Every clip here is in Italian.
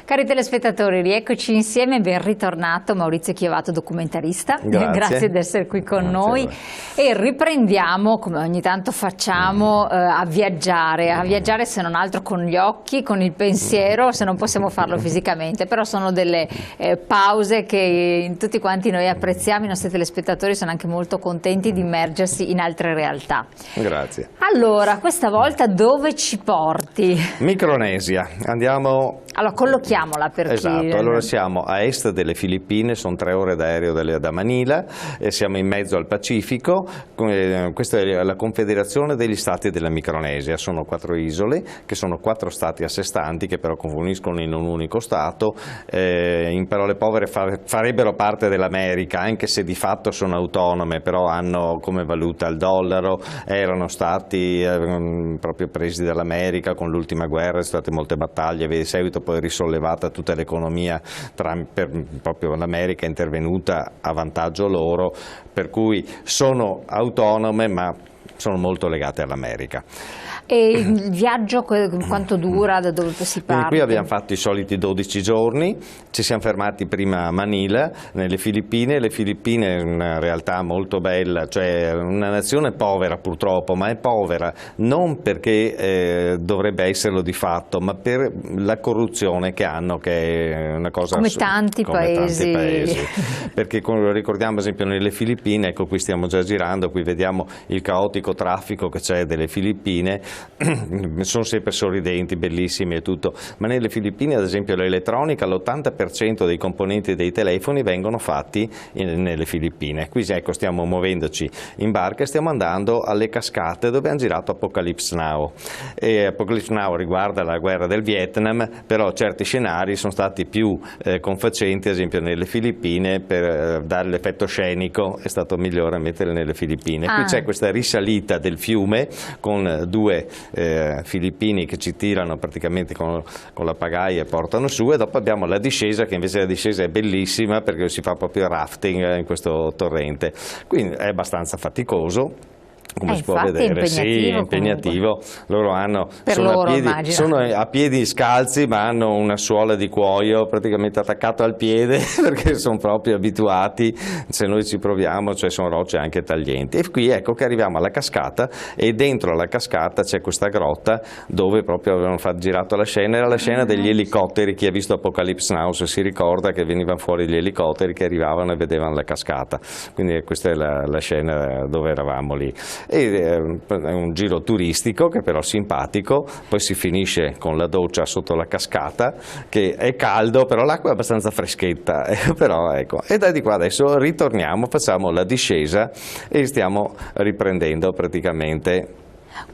Cari telespettatori, rieccoci insieme, ben ritornato Maurizio Chiovato, documentarista. Grazie di essere qui con noi e riprendiamo, come ogni tanto facciamo, a viaggiare se non altro con gli occhi, con il pensiero, se non possiamo farlo fisicamente, però sono delle pause che tutti quanti noi apprezziamo. I nostri telespettatori sono anche molto contenti di immergersi in altre realtà. Grazie. Allora, questa volta dove ci porti? Micronesia, andiamo... Allora, collochiamola per chi... Esatto, allora siamo a est delle Filippine, sono 3 ore d'aereo da Manila, e siamo in mezzo al Pacifico. Questa è la Confederazione degli Stati della Micronesia, sono 4 isole, che sono 4 stati a sé stanti, che però confluiscono in un unico stato. In parole povere farebbero parte dell'America, anche se di fatto sono autonome, però hanno come valuta il dollaro, erano stati proprio presi dall'America con l'ultima guerra, sono state molte battaglie, di seguito poi risollevata tutta l'economia, proprio l'America è intervenuta a vantaggio loro, per cui sono autonome ma sono molto legate all'America. E il viaggio quanto dura, da dove si parte? Qui abbiamo fatto i soliti 12 giorni, ci siamo fermati prima a Manila, nelle Filippine. Le Filippine è una realtà molto bella, cioè una nazione povera purtroppo, ma è povera non perché dovrebbe esserlo di fatto, ma per la corruzione che hanno, che è una cosa... Come tanti paesi. Perché ricordiamo ad esempio nelle Filippine, ecco qui stiamo già girando, qui vediamo il caotico traffico che c'è delle Filippine. Sono sempre sorridenti, bellissimi e tutto, ma nelle Filippine ad esempio l'elettronica, l'80% dei componenti dei telefoni vengono fatti nelle Filippine. Qui ecco stiamo muovendoci in barca e stiamo andando alle cascate dove hanno girato Apocalypse Now. E Apocalypse Now riguarda la guerra del Vietnam, però certi scenari sono stati più confacenti, ad esempio nelle Filippine, per dare l'effetto scenico è stato migliore mettere nelle Filippine. Qui c'è questa risalita del fiume con 2 filippini che ci tirano praticamente con la pagaia e portano su, e dopo abbiamo la discesa, che invece la discesa è bellissima perché si fa proprio rafting in questo torrente, quindi è abbastanza faticoso. Come si può vedere, sì, impegnativo. Loro sono a piedi scalzi, ma hanno una suola di cuoio praticamente attaccata al piede perché sono proprio abituati. Se noi ci proviamo, cioè sono rocce anche taglienti. E qui ecco che arriviamo alla cascata, e dentro la cascata c'è questa grotta dove proprio avevano girato la scena. Era la scena degli elicotteri. Chi ha visto Apocalypse Now si ricorda che venivano fuori gli elicotteri che arrivavano e vedevano la cascata. Quindi questa è la scena dove eravamo lì. È un giro turistico che però è simpatico, poi si finisce con la doccia sotto la cascata, che è caldo, però l'acqua è abbastanza freschetta, però ecco. E da di qua adesso ritorniamo, facciamo la discesa e stiamo riprendendo praticamente.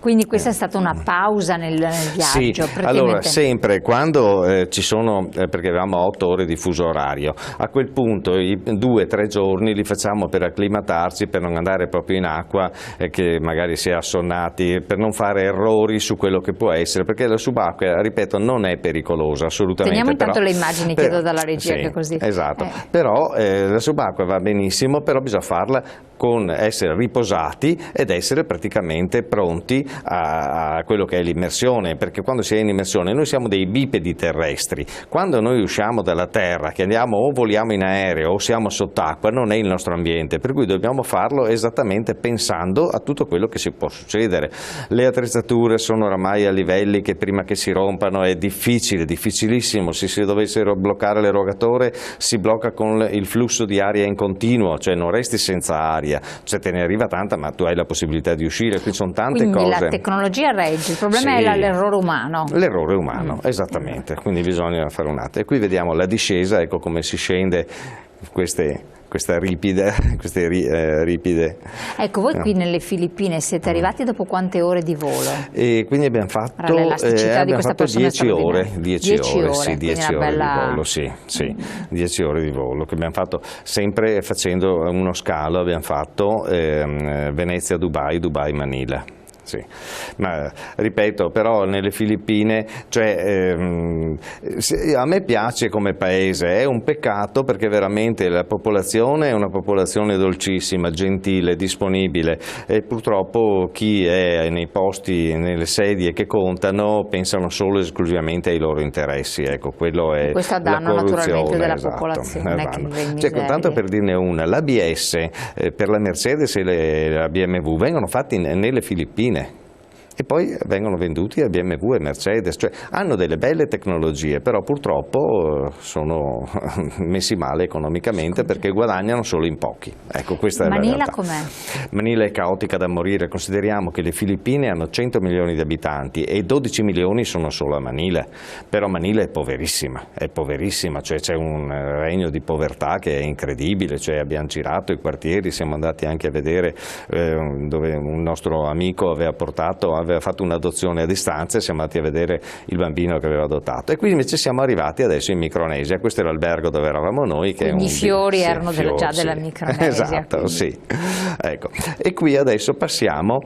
Quindi questa è stata una pausa nel viaggio? Sì, allora sempre quando ci sono, perché avevamo 8 ore di fuso orario, a quel punto i 2-3 giorni li facciamo per acclimatarci, per non andare proprio in acqua, che magari si è assonnati, per non fare errori su quello che può essere, perché la subacquea, ripeto, non è pericolosa assolutamente. Teniamo intanto le immagini, chiedo dalla regia, sì, che così. Esatto, però la subacquea va benissimo, però bisogna farla con essere riposati ed essere praticamente pronti a quello che è l'immersione, perché quando si è in immersione noi siamo dei bipedi terrestri, quando noi usciamo dalla terra, che andiamo o voliamo in aereo o siamo sott'acqua, non è il nostro ambiente, per cui dobbiamo farlo esattamente pensando a tutto quello che si può succedere. Le attrezzature sono oramai a livelli che prima che si rompano è difficile, difficilissimo. Se si dovessero bloccare l'erogatore si blocca con il flusso di aria in continuo, cioè non resti senza aria, cioè te ne arriva tanta ma tu hai la possibilità di uscire, qui sono tante quindi cose. La tecnologia regge, il problema è l'errore umano. L'errore umano, esattamente, quindi bisogna fare un attimo. E qui vediamo la discesa, ecco come si scende queste ripide. Ecco, voi qui nelle Filippine siete arrivati dopo quante ore di volo? E quindi abbiamo fatto 10 ore, 10 ore di volo, sì, 10 ore di volo, che abbiamo fatto sempre facendo uno scalo, abbiamo fatto Venezia-Dubai, Dubai-Manila. Sì. Ma ripeto, però nelle Filippine, cioè, A me piace come paese, è un peccato perché veramente la popolazione è una popolazione dolcissima, gentile, disponibile, e purtroppo chi è nei posti, nelle sedie che contano, pensano solo e esclusivamente ai loro interessi. Ecco, quello è questo a danno naturalmente della popolazione. Cioè, tanto per dirne una, l'ABS per la Mercedes e la BMW vengono fatti nelle Filippine e poi vengono venduti a BMW e Mercedes, cioè hanno delle belle tecnologie, però purtroppo sono messi male economicamente perché guadagnano solo in pochi. Ecco, questa è la realtà. Manila com'è? Manila è caotica da morire, consideriamo che le Filippine hanno 100 milioni di abitanti e 12 milioni sono solo a Manila, però Manila è poverissima, cioè c'è un regno di povertà che è incredibile, cioè abbiamo girato i quartieri, siamo andati anche a vedere dove un nostro amico aveva fatto un'adozione a distanza e siamo andati a vedere il bambino che aveva adottato, e qui invece siamo arrivati adesso in Micronesia. Questo era l'albergo dove eravamo noi, che quindi i fiori erano già della Micronesia. Esatto, quindi. sì. Ecco. E qui adesso passiamo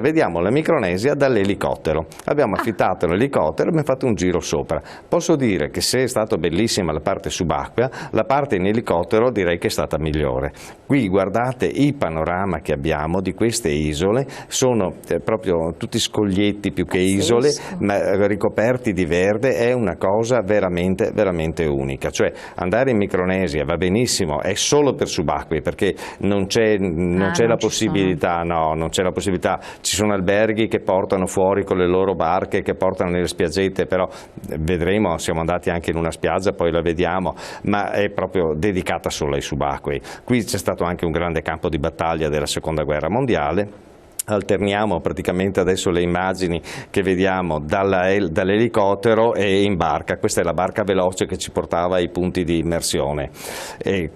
vediamo la Micronesia dall'elicottero. Abbiamo affittato l'elicottero e abbiamo fatto un giro sopra. Posso dire che se è stata bellissima la parte subacquea, la parte in elicottero direi che è stata migliore. Qui guardate il panorama che abbiamo di queste isole, sono proprio tutti scoglietti più che isole, ma ricoperti di verde, è una cosa veramente, veramente unica. Cioè andare in Micronesia va benissimo, è solo per subacquei, perché non c'è la possibilità, non c'è la possibilità, ci sono alberghi che portano fuori con le loro barche, che portano nelle spiaggette, però vedremo, siamo andati anche in una spiaggia, poi la vediamo, ma è proprio dedicata solo ai subacquei. Qui c'è stato anche un grande campo di battaglia della Seconda Guerra Mondiale. Alterniamo praticamente adesso le immagini che vediamo dall'elicottero e in barca. Questa è la barca veloce che ci portava ai punti di immersione, che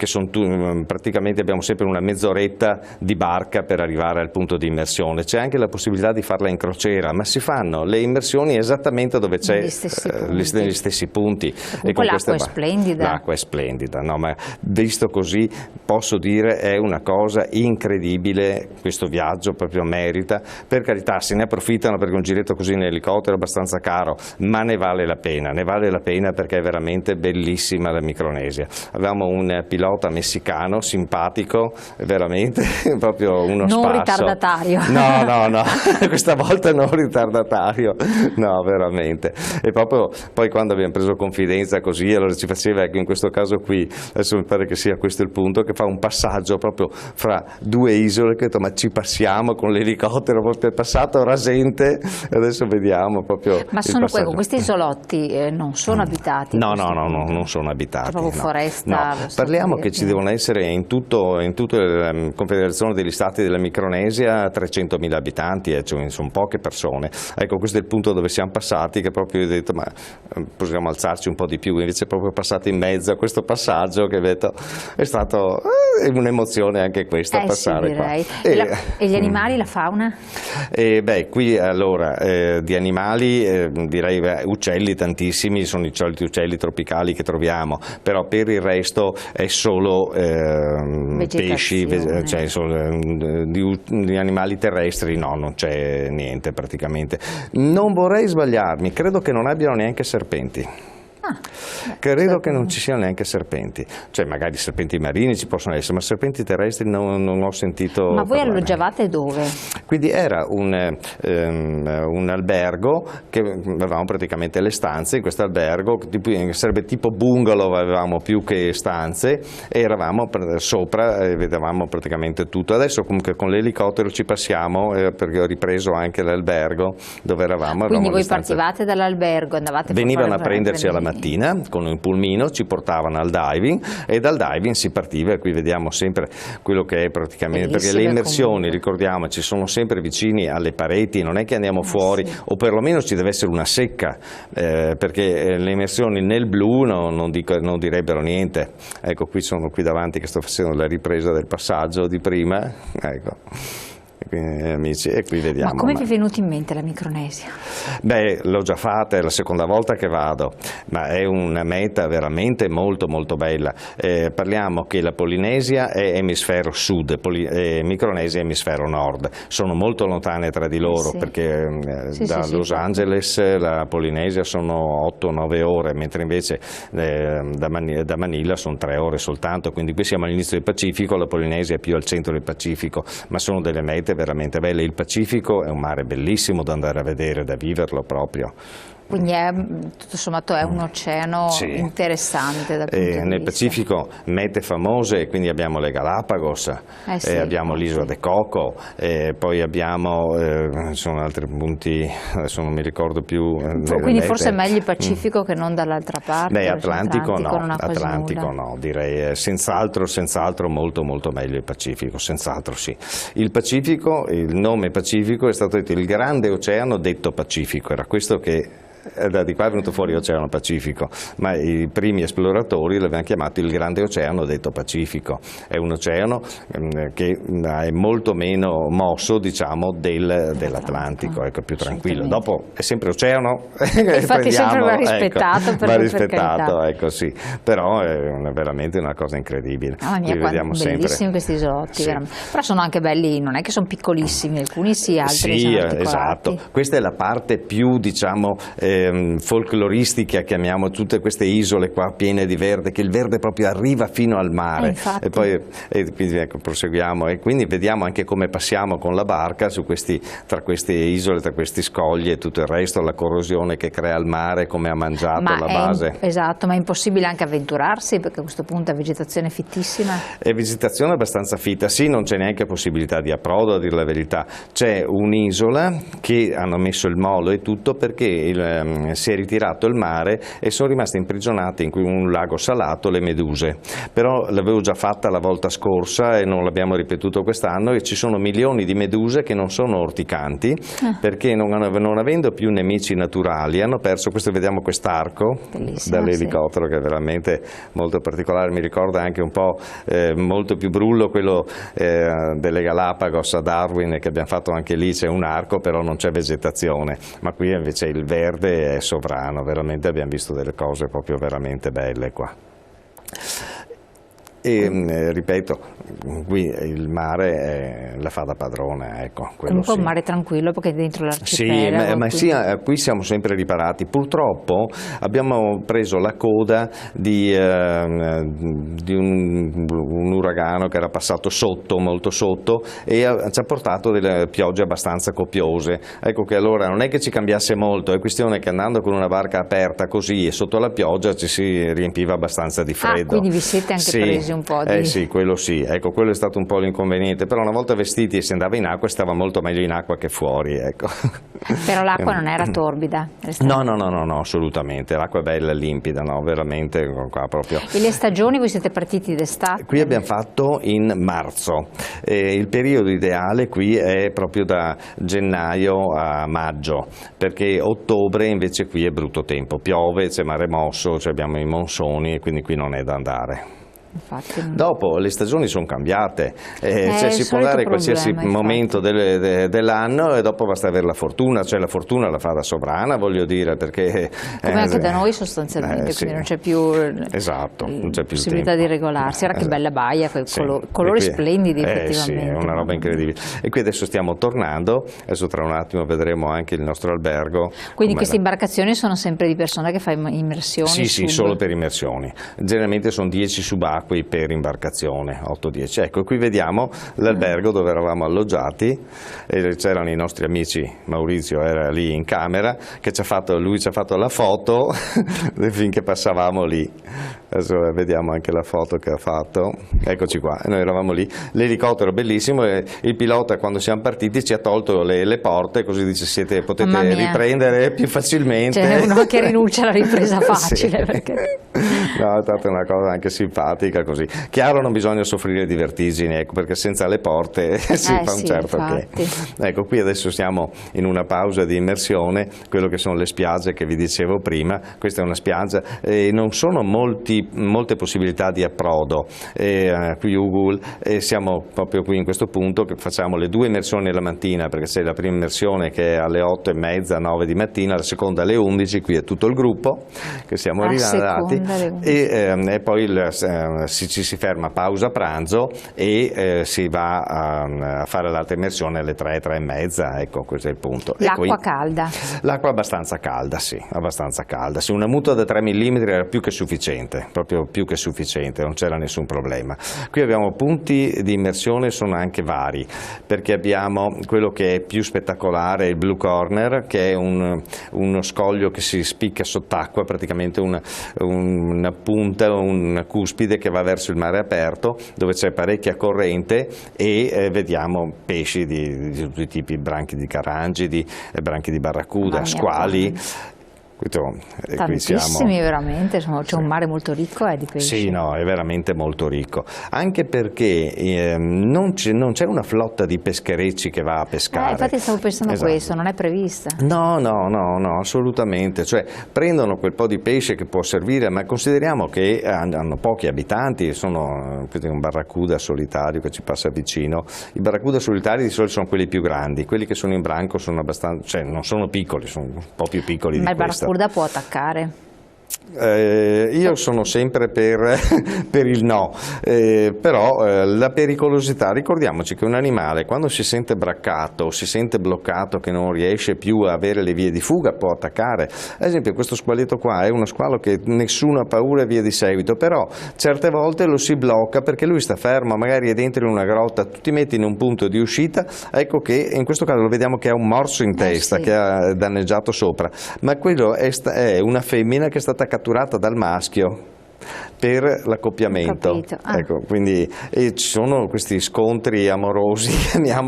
praticamente abbiamo sempre una mezz'oretta di barca per arrivare al punto di immersione. C'è anche la possibilità di farla in crociera, ma si fanno le immersioni esattamente dove c'è gli stessi punti. E con l'acqua è splendida. L'acqua è splendida, no, ma visto così posso dire è una cosa incredibile questo viaggio, proprio merita. Per carità, se ne approfittano perché un giretto così in elicottero è abbastanza caro, ma ne vale la pena perché è veramente bellissima la Micronesia. Avevamo un pilota messicano simpatico, veramente proprio uno spasso. Non ritardatario. No, questa volta non ritardatario, no, veramente. E proprio poi quando abbiamo preso confidenza così, allora ci faceva, ecco, in questo caso qui, adesso mi pare che sia questo il punto, che fa un passaggio proprio fra due isole, che ho detto, ma ci passiamo con l'elicottero, proprio è passato rasente, e adesso vediamo proprio. Ma sono questi isolotti non sono abitati? No, non sono abitati. Proprio foresta. No. Parliamo che ci devono essere in tutta la Confederazione degli Stati della Micronesia 300.000 abitanti, cioè sono poche persone. Ecco, questo è il punto dove siamo passati, che proprio ho detto, ma possiamo alzarci un po' di più, invece è proprio passato in mezzo a questo passaggio che vedo, è stato un'emozione anche questa, passare qua. E gli animali, la fauna? Qui allora di animali direi uccelli tantissimi, sono i soliti uccelli tropicali che troviamo, però per il resto è solo pesci, cioè di animali terrestri non c'è niente praticamente. Non vorrei sbagliarmi, credo che non abbiano neanche serpenti. Credo che non ci siano neanche serpenti, cioè magari serpenti marini ci possono essere, ma serpenti terrestri non ho sentito. Ma voi alloggiavate dove? Quindi era un albergo che avevamo praticamente le stanze. In questo albergo sarebbe tipo bungalow, avevamo più che stanze, e eravamo sopra e vedevamo praticamente tutto. Adesso comunque con l'elicottero ci passiamo, perché ho ripreso anche l'albergo dove eravamo. Quindi voi partivate dall'albergo, andavate venivano a prenderci alla mattina con un pulmino, ci portavano al diving, e dal diving si partiva, e qui vediamo sempre quello che è praticamente, perché le immersioni, ricordiamoci, sono sempre vicini alle pareti, non è che andiamo fuori, o perlomeno ci deve essere una secca, perché le immersioni nel blu non direbbero niente. Ecco, sono qui davanti che sto facendo la ripresa del passaggio di prima, ecco. amici, e qui vediamo. Ma come vi è venuta in mente la Micronesia? Beh, l'ho già fatta, è la seconda volta che vado, ma è una meta veramente molto molto bella. Parliamo che la Polinesia è emisfero sud, Micronesia è emisfero nord, sono molto lontane tra di loro, perché da Los Angeles la Polinesia sono 8-9 ore, mentre invece da Manila sono 3 ore soltanto, quindi qui siamo all'inizio del Pacifico, la Polinesia è più al centro del Pacifico, ma sono delle mete veramente belle. Il Pacifico è un mare bellissimo da andare a vedere, da viverlo proprio. Quindi tutto sommato è un oceano interessante dal punto di vista. Nel Pacifico mete famose, quindi abbiamo le Galapagos, abbiamo l'isola de Coco, poi abbiamo, sono altri punti, adesso non mi ricordo più. Quindi forse è meglio il Pacifico che non dall'altra parte? Beh, Atlantico no, direi senz'altro molto molto meglio il Pacifico, senz'altro sì. Il Pacifico, il nome Pacifico è stato detto il grande oceano detto Pacifico, era questo che di qua è venuto fuori Oceano Pacifico, ma i primi esploratori l'avevano chiamato il Grande Oceano detto Pacifico. È un oceano che è molto meno mosso, diciamo, dell'Atlantico, ecco, più tranquillo. Dopo è sempre oceano, infatti sempre va rispettato, ecco, va rispettato, ecco, sì. Però è veramente una cosa incredibile. Bellissimi questi isolotti, però sono anche belli, non è che sono piccolissimi, alcuni sì, altri sono articolati. Esatto. Questa è la parte più, diciamo, folcloristica, chiamiamo tutte queste isole qua piene di verde, che il verde proprio arriva fino al mare, e poi quindi, ecco, proseguiamo e quindi vediamo anche come passiamo con la barca tra queste isole, tra questi scogli e tutto il resto, la corrosione che crea il mare, come ha mangiato la base. Esatto, ma è impossibile anche avventurarsi, perché a questo punto è vegetazione fittissima? È vegetazione abbastanza fitta, sì, non c'è neanche possibilità di approdo, a dire la verità. C'è un'isola che hanno messo il molo e tutto perché si è ritirato il mare e sono rimaste imprigionate in un lago salato le meduse, però l'avevo già fatta la volta scorsa e non l'abbiamo ripetuto quest'anno, e ci sono milioni di meduse che non sono orticanti perché non avendo più nemici naturali hanno perso, vediamo quest'arco dall'elicottero che è veramente molto particolare, mi ricorda anche un po' molto più brullo quello delle Galapagos a Darwin, che abbiamo fatto anche lì, c'è un arco però non c'è vegetazione, ma qui invece il verde è sovrano, veramente abbiamo visto delle cose proprio veramente belle qua. E ripeto, qui il mare la fa da padrone, ecco. Comunque un mare tranquillo perché è dentro l'arcipelago. Sì, ma sì, qui siamo sempre riparati. Purtroppo abbiamo preso la coda di un uragano che era passato sotto, molto sotto, e ci ha portato delle piogge abbastanza copiose. Ecco che allora non è che ci cambiasse molto, è questione che andando con una barca aperta così e sotto la pioggia ci si riempiva abbastanza di freddo. Quindi vi siete anche presi un po' di... sì, quello sì, ecco, quello è stato un po' l'inconveniente, però una volta vestiti e si andava in acqua, stava molto meglio in acqua che fuori, ecco. Però l'acqua non era torbida? No, assolutamente, l'acqua è bella, limpida, no, veramente qua proprio. E le stagioni, voi siete partiti d'estate? Qui abbiamo fatto in marzo, il periodo ideale qui è proprio da gennaio a maggio, perché ottobre invece qui è brutto tempo, piove, c'è mare mosso, abbiamo i monsoni e quindi qui non è da andare. Infatti. Dopo le stagioni sono cambiate, si può andare in qualsiasi momento dell'anno e dopo basta avere la fortuna, la fortuna la fa da sovrana, voglio dire, perché come anche da noi sostanzialmente, quindi non c'è più, non c'è più possibilità di regolarsi. Era che bella baia, colori splendidi effettivamente. Sì, è una roba incredibile. E qui adesso stiamo tornando, adesso tra un attimo vedremo anche il nostro albergo. Quindi queste imbarcazioni sono sempre di persona che fa immersioni? Sì, solo per immersioni, generalmente sono 10 subacquei per imbarcazione, 8-10. Ecco, qui vediamo l'albergo dove eravamo alloggiati e c'erano i nostri amici, Maurizio era lì in camera, che lui ci ha fatto la foto finché passavamo lì. Adesso vediamo anche la foto che ha fatto, eccoci qua, noi eravamo lì, l'elicottero bellissimo e il pilota quando siamo partiti ci ha tolto le porte, così dice potete riprendere più facilmente. C'è uno che rinuncia alla ripresa facile. Perché... No, è stata una cosa anche simpatica così. Chiaro, non bisogna soffrire di vertigini, ecco, perché senza le porte si fa un certo infatti. che. Ecco, qui adesso siamo in una pausa di immersione, quello che sono le spiagge che vi dicevo prima. Questa è una spiaggia, non sono molte possibilità di approdo qui Google, siamo proprio qui in questo punto che facciamo le 2 immersioni la mattina, perché c'è la prima immersione che è alle 8:30, 9 di mattina, la seconda alle 11, qui è tutto il gruppo che siamo arrivati e poi ci si ferma, pausa pranzo e si va a fare l'altra immersione alle 3, 3:30, ecco, questo è il punto. L'acqua calda? L'acqua abbastanza calda, sì, abbastanza calda. Sì, una muta da 3 mm era più che sufficiente, proprio più che sufficiente, non c'era nessun problema. Qui abbiamo punti di immersione, sono anche vari, perché abbiamo quello che è più spettacolare, il Blue Corner, che è uno scoglio che si spicca sott'acqua, praticamente una punta, una cuspide che va verso il mare aperto, dove c'è parecchia corrente e vediamo pesci di tutti i tipi, branchi di carangidi, branchi di barracuda, squali. Tantissimi veramente, c'è un mare molto ricco di pesci. Sì, no, è veramente molto ricco, anche perché non c'è una flotta di pescherecci che va a pescare. Infatti stavo pensando a questo, non è prevista. No, assolutamente, cioè prendono quel po' di pesce che può servire, ma consideriamo che hanno pochi abitanti, sono un barracuda solitario che ci passa vicino. I barracuda solitari di solito sono quelli più grandi, quelli che sono in branco sono abbastanza, cioè non sono piccoli, sono un po' più piccoli di questo. La barracuda può attaccare? Io sono sempre per il no, però la pericolosità, ricordiamoci che un animale quando si sente braccato o si sente bloccato che non riesce più a avere le vie di fuga può attaccare. Ad esempio questo squaletto qua è uno squalo che nessuno ha paura e via di seguito, però certe volte lo si blocca perché lui sta fermo, magari è dentro in una grotta, tu ti metti in un punto di uscita, ecco che in questo caso lo vediamo che ha un morso in testa, sì, che ha danneggiato sopra, ma quello è una femmina che è stata catturata dal maschio per l'accoppiamento, ecco, quindi ci sono questi scontri amorosi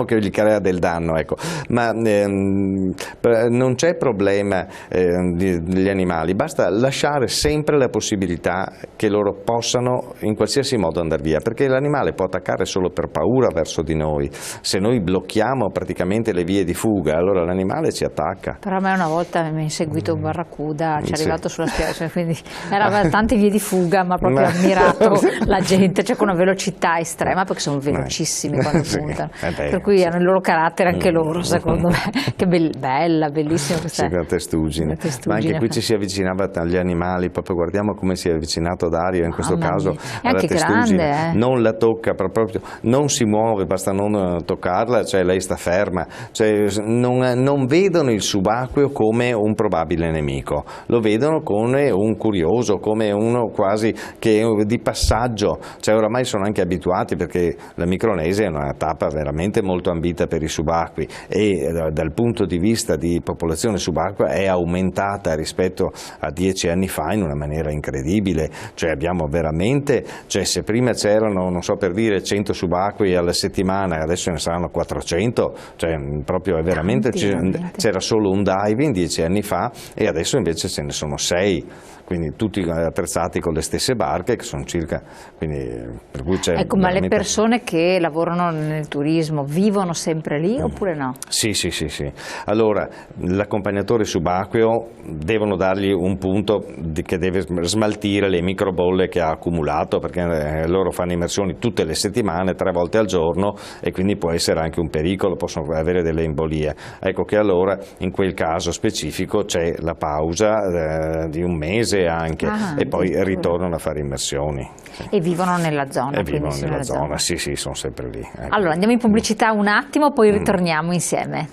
che gli crea del danno, ecco. Ma non c'è problema degli animali, basta lasciare sempre la possibilità che loro possano in qualsiasi modo andare via, perché l'animale può attaccare solo per paura verso di noi, se noi blocchiamo praticamente le vie di fuga allora l'animale ci attacca. Però a me una volta mi ha inseguito un barracuda, ci è arrivato sulla spiaggia, quindi era tante vie di fuga, ma proprio ammirato la gente, cioè con una velocità estrema, perché sono velocissimi quando puntano, per cui hanno il loro carattere anche loro, secondo me. Che bella, bellissima questa testuggine. Ma anche qui ci si avvicinava agli animali, proprio guardiamo come si è avvicinato Dario in questo caso alla testuggine, grande, non la tocca proprio, non si muove, basta non toccarla, cioè lei sta ferma, cioè non vedono il subacqueo come un probabile nemico, lo vedono come un curioso, come uno quasi che di passaggio, cioè oramai sono anche abituati perché la Micronesia è una tappa veramente molto ambita per i subacquei e dal punto di vista di popolazione subacquea è aumentata rispetto a 10 anni fa in una maniera incredibile, cioè abbiamo veramente, cioè se prima c'erano, non so per dire, 100 subacquei alla settimana, adesso ne saranno 400, cioè proprio è veramente c'era solo un diving 10 anni fa e adesso invece ce ne sono 6. Quindi tutti attrezzati con le stesse barche che sono circa, quindi per cui c'è ecco, ma le persone che lavorano nel turismo vivono sempre lì oppure no? Sì. Allora, l'accompagnatore subacqueo devono dargli un punto che deve smaltire le microbolle che ha accumulato, perché loro fanno immersioni tutte le settimane, 3 volte al giorno e quindi può essere anche un pericolo, possono avere delle embolie. Ecco che allora in quel caso specifico c'è la pausa di un mese anche e poi ritornano a fare immersioni. E vivono nella zona? E vivono nella zona, sì, sono sempre lì. Ecco. Allora andiamo in pubblicità un attimo, poi ritorniamo insieme.